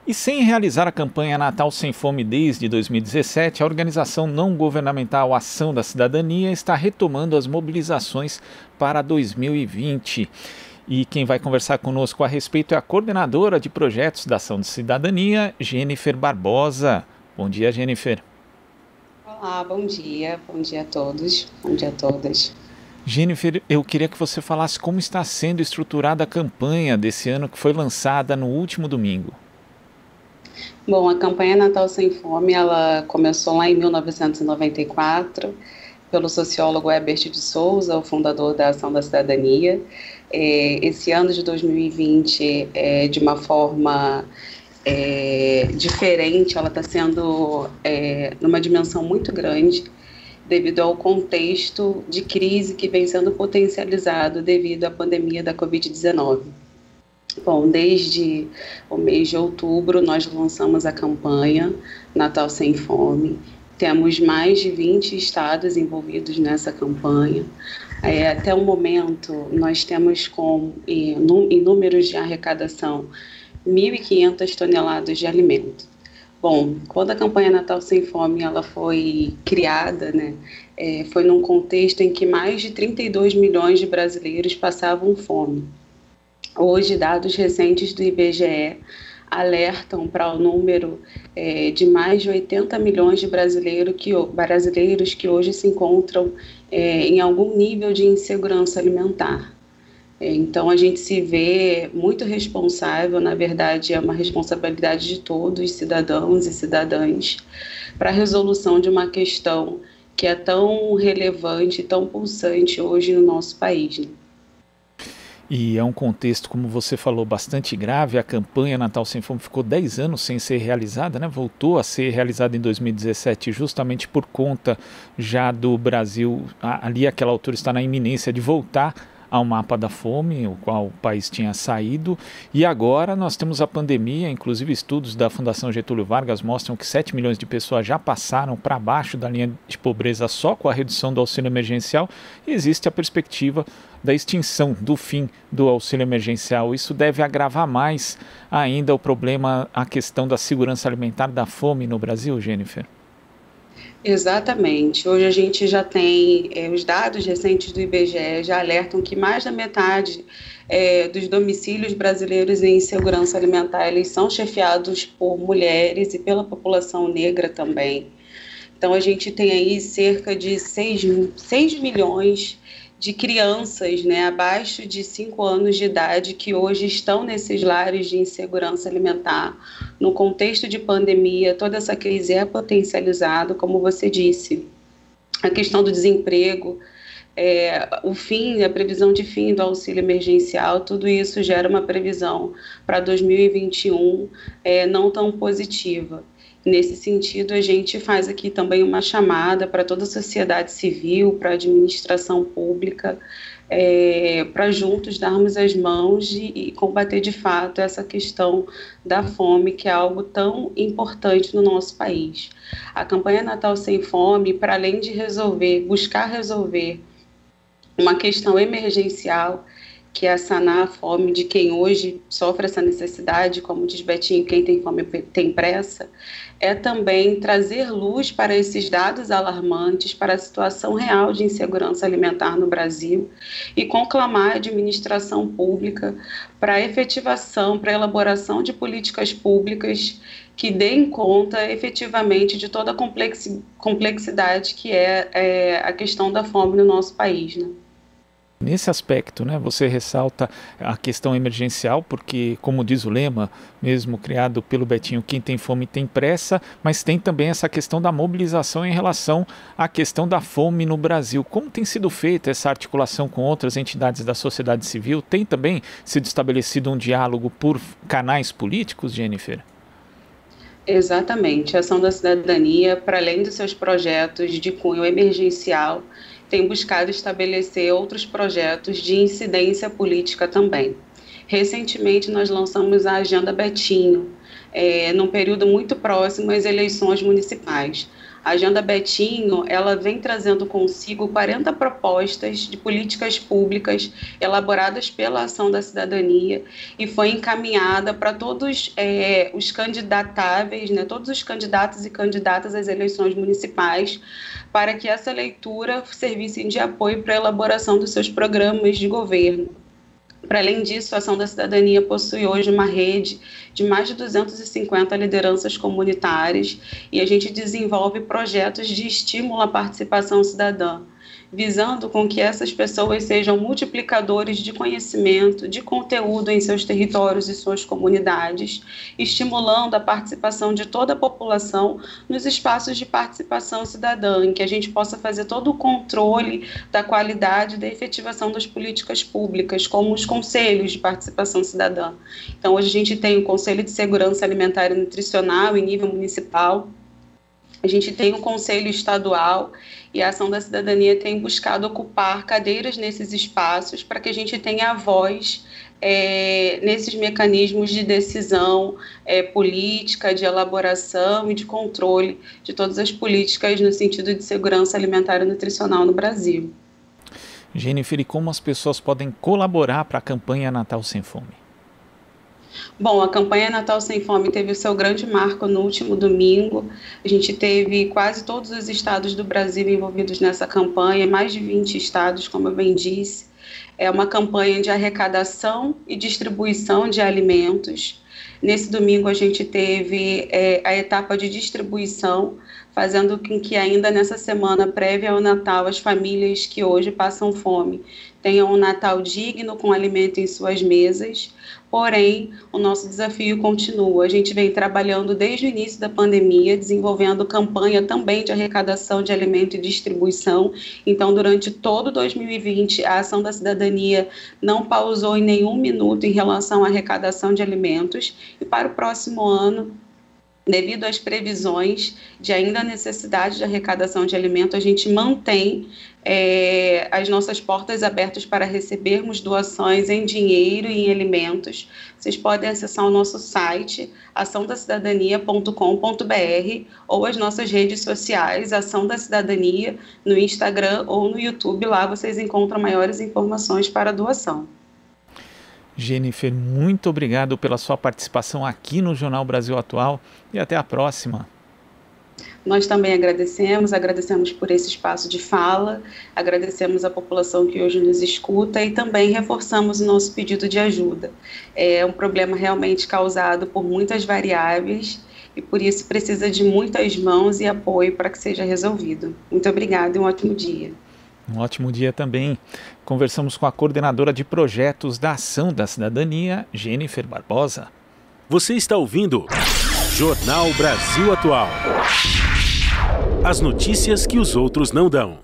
E sem realizar a campanha Natal Sem Fome desde 2017, a organização não governamental Ação da Cidadania está retomando as mobilizações para 2020. E quem vai conversar conosco a respeito é a coordenadora de projetos da Ação da Cidadania, Jennifer Barbosa. Bom dia, Jennifer. Olá, bom dia a todos, bom dia a todas. Jennifer, eu queria que você falasse como está sendo estruturada a campanha desse ano que foi lançada no último domingo. Bom, a campanha Natal Sem Fome, ela começou lá em 1994, pelo sociólogo Herbert de Souza, o fundador da Ação da Cidadania. Esse ano de 2020, de uma forma diferente, ela está sendo numa dimensão muito grande, devido ao contexto de crise que vem sendo potencializado devido à pandemia da Covid-19. Bom, desde o mês de outubro nós lançamos a campanha Natal Sem Fome. Temos mais de 20 estados envolvidos nessa campanha. Até o momento nós temos em números de arrecadação 1.500 toneladas de alimento. Bom, quando a campanha Natal Sem Fome ela foi criada, foi num contexto em que mais de 32 milhões de brasileiros passavam fome. Hoje, dados recentes do IBGE alertam para o número de mais de 80 milhões de brasileiros que hoje se encontram em algum nível de insegurança alimentar. Então, a gente se vê muito responsável, na verdade, é uma responsabilidade de todos, cidadãos e cidadãs, para a resolução de uma questão que é tão relevante, tão pulsante hoje no nosso país, né? E é um contexto, como você falou, bastante grave. A campanha Natal Sem Fome ficou 10 anos sem ser realizada, né? Voltou a ser realizada em 2017 justamente por conta já do Brasil, ali àquela altura está na iminência de voltar ao mapa da fome, o qual o país tinha saído, e agora nós temos a pandemia. Inclusive estudos da Fundação Getúlio Vargas mostram que 7 milhões de pessoas já passaram para baixo da linha de pobreza só com a redução do auxílio emergencial, e existe a perspectiva da extinção, do fim do auxílio emergencial. Isso deve agravar mais ainda o problema, a questão da segurança alimentar, da fome no Brasil, Jennifer? Exatamente. Hoje a gente já tem os dados recentes do IBGE já alertam que mais da metade dos domicílios brasileiros em insegurança alimentar eles são chefiados por mulheres e pela população negra também. Então a gente tem aí cerca de 6 milhões de crianças, abaixo de 5 anos de idade que hoje estão nesses lares de insegurança alimentar. No contexto de pandemia, toda essa crise é potencializada, como você disse. A questão do desemprego, a previsão de fim do auxílio emergencial, tudo isso gera uma previsão para 2021 não tão positiva. Nesse sentido, a gente faz aqui também uma chamada para toda a sociedade civil, para a administração pública, para juntos darmos as mãos e combater de fato essa questão da fome, que é algo tão importante no nosso país. A campanha Natal Sem Fome, para além de buscar resolver uma questão emergencial, que é sanar a fome de quem hoje sofre essa necessidade, como diz Betinho, quem tem fome tem pressa, é também trazer luz para esses dados alarmantes, para a situação real de insegurança alimentar no Brasil e conclamar a administração pública para a efetivação, para a elaboração de políticas públicas que deem conta efetivamente de toda a complexidade que é a questão da fome no nosso país, né? Nesse aspecto, você ressalta a questão emergencial, porque, como diz o lema, mesmo criado pelo Betinho, quem tem fome tem pressa, mas tem também essa questão da mobilização em relação à questão da fome no Brasil. Como tem sido feita essa articulação com outras entidades da sociedade civil? Tem também sido estabelecido um diálogo por canais políticos, Jennifer? Exatamente. A Ação da Cidadania, para além dos seus projetos de cunho emergencial, tem buscado estabelecer outros projetos de incidência política também. Recentemente, nós lançamos a Agenda Betinho, num período muito próximo às eleições municipais. A Agenda Betinho, ela vem trazendo consigo 40 propostas de políticas públicas elaboradas pela Ação da Cidadania e foi encaminhada para todos os candidatáveis, né, todos os candidatos e candidatas às eleições municipais, para que essa leitura servisse de apoio para a elaboração dos seus programas de governo. Para além disso, a Ação da Cidadania possui hoje uma rede de mais de 250 lideranças comunitárias e a gente desenvolve projetos de estímulo à participação cidadã, visando com que essas pessoas sejam multiplicadores de conhecimento, de conteúdo em seus territórios e suas comunidades, estimulando a participação de toda a população nos espaços de participação cidadã, em que a gente possa fazer todo o controle da qualidade e da efetivação das políticas públicas, como os conselhos de participação cidadã. Então, hoje a gente tem o Conselho de Segurança Alimentar e Nutricional em nível municipal, a gente tem um conselho estadual e a Ação da Cidadania tem buscado ocupar cadeiras nesses espaços para que a gente tenha a voz nesses mecanismos de decisão política, de elaboração e de controle de todas as políticas no sentido de segurança alimentar e nutricional no Brasil. Jennifer, e como as pessoas podem colaborar para a campanha Natal Sem Fome? Bom, a campanha Natal Sem Fome teve o seu grande marco no último domingo. A gente teve quase todos os estados do Brasil envolvidos nessa campanha, mais de 20 estados, como eu bem disse. É uma campanha de arrecadação e distribuição de alimentos. Nesse domingo a gente teve a etapa de distribuição, fazendo com que ainda nessa semana prévia ao Natal as famílias que hoje passam fome tenham um Natal digno com alimento em suas mesas. Porém, o nosso desafio continua. A gente vem trabalhando desde o início da pandemia, desenvolvendo campanha também de arrecadação de alimento e distribuição. Então, durante todo 2020, a Ação da Cidadania não pausou em nenhum minuto em relação à arrecadação de alimentos. E para o próximo ano, devido às previsões de ainda necessidade de arrecadação de alimento, a gente mantém as nossas portas abertas para recebermos doações em dinheiro e em alimentos. Vocês podem acessar o nosso site, açãodacidadania.com.br, ou as nossas redes sociais, Ação da Cidadania, no Instagram ou no YouTube. Lá vocês encontram maiores informações para a doação. Jennifer, muito obrigado pela sua participação aqui no Jornal Brasil Atual e até a próxima. Nós também agradecemos por esse espaço de fala, agradecemos a população que hoje nos escuta e também reforçamos o nosso pedido de ajuda. É um problema realmente causado por muitas variáveis e por isso precisa de muitas mãos e apoio para que seja resolvido. Muito obrigada e um ótimo dia. Um ótimo dia também. Conversamos com a coordenadora de projetos da Ação da Cidadania, Jennifer Barbosa. Você está ouvindo Jornal Brasil Atual. As notícias que os outros não dão.